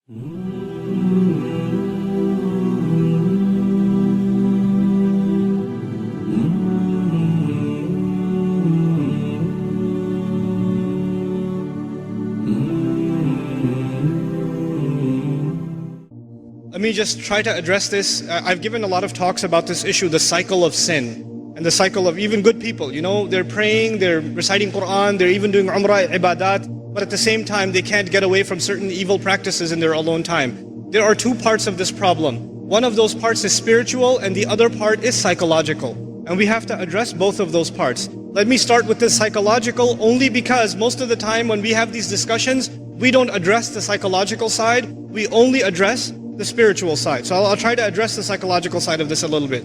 Let me just try to address this. I've given a lot of talks about this issue, the cycle of sin, and the cycle of even good people. You know, they're praying, they're reciting Quran, they're even doing Umrah, Ibadat, but at the same time they can't get away from certain evil practices in their alone time. There are two parts of this problem. One of those parts is spiritual and the other part is psychological. And we have to address both of those parts. Let me start with the psychological only because most of the time when we have these discussions, we don't address the psychological side, we only address the spiritual side. So I'll try to address the psychological side of this a little bit.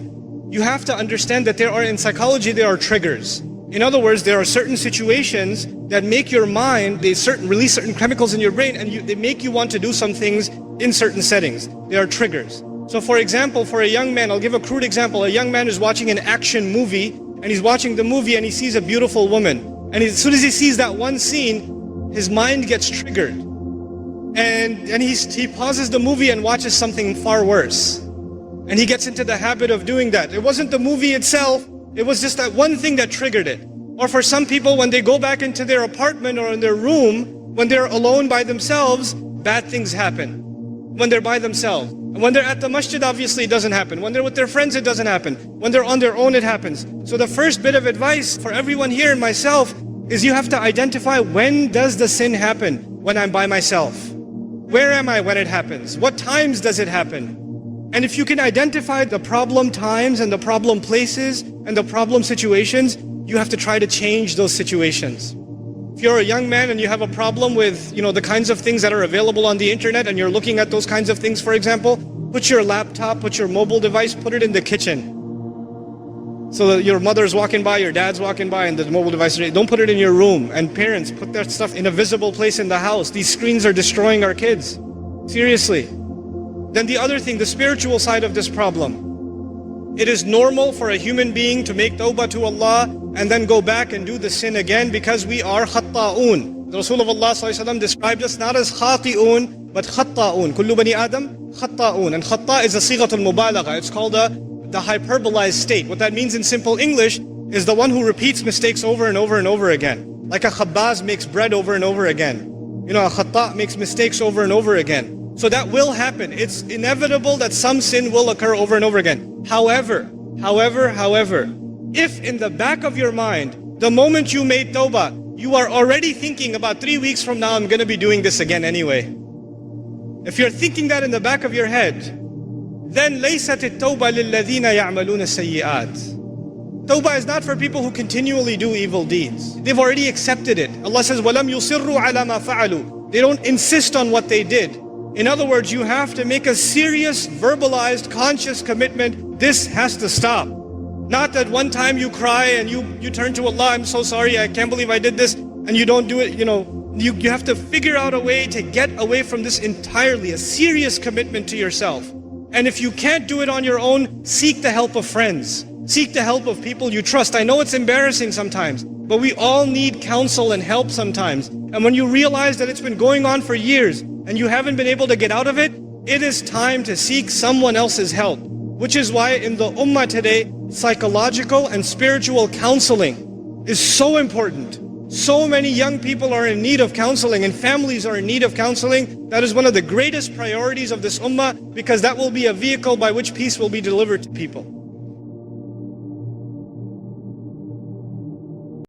You have to understand that in psychology, there are triggers. In other words, there are certain situations that make your mind, release certain chemicals in your brain and they make you want to do some things in certain settings. There are triggers. So for example, for a young man, I'll give a crude example. A young man is watching an action movie and he's watching the movie and he sees a beautiful woman. And as soon as he sees that one scene, his mind gets triggered. And he pauses the movie and watches something far worse. And he gets into the habit of doing that. It wasn't the movie itself, it was just that one thing that triggered it. Or for some people, when they go back into their apartment or in their room, when they're alone by themselves, bad things happen. When they're by themselves. And when they're at the masjid, obviously it doesn't happen. When they're with their friends, it doesn't happen. When they're on their own, it happens. So the first bit of advice for everyone here and myself is you have to identify, when does the sin happen? When I'm by myself. Where am I when it happens? What times does it happen? And if you can identify the problem times and the problem places and the problem situations, you have to try to change those situations. If you're a young man and you have a problem with, the kinds of things that are available on the internet and you're looking at those kinds of things, for example, put your laptop, put your mobile device, put it in the kitchen. So that your mother's walking by, your dad's walking by, and the mobile device, don't put it in your room. And parents, put that stuff in a visible place in the house. These screens are destroying our kids. Seriously. Then the other thing, the spiritual side of this problem. It is normal for a human being to make tawbah to Allah and then go back and do the sin again because we are khatta'un. The Rasul of Allah ﷺ described us not as khati'un, but khatta'un. Kullu bani Adam, khatta'un. And khatta' is a sighatul mubalagha. It's called the hyperbolized state. What that means in simple English is the one who repeats mistakes over and over and over again. Like a khabbaz makes bread over and over again. A khatta' makes mistakes over and over again. So that will happen. It's inevitable that some sin will occur over and over again. However, if in the back of your mind, the moment you made tawbah, you are already thinking about 3 weeks from now, I'm going to be doing this again anyway. If you're thinking that in the back of your head, then لَيْسَتِ التَّوْبَةِ لِلَّذِينَ يَعْمَلُونَ السَّيِّئَاتِ. Tawbah is not for people who continually do evil deeds. They've already accepted it. Allah says, وَلَمْ يُصِرُّوا عَلَى مَا فَعَلُوا. They don't insist on what they did. In other words, you have to make a serious, verbalized, conscious commitment. This has to stop. Not that one time you cry and you turn to Allah, I'm so sorry, I can't believe I did this, and you don't do it, you have to figure out a way to get away from this entirely, a serious commitment to yourself. And if you can't do it on your own, seek the help of friends. Seek the help of people you trust. I know it's embarrassing sometimes, but we all need counsel and help sometimes. And when you realize that it's been going on for years, and you haven't been able to get out of it, it is time to seek someone else's help. Which is why in the ummah today, psychological and spiritual counseling is so important. So many young people are in need of counseling and families are in need of counseling. That is one of the greatest priorities of this ummah because that will be a vehicle by which peace will be delivered to people.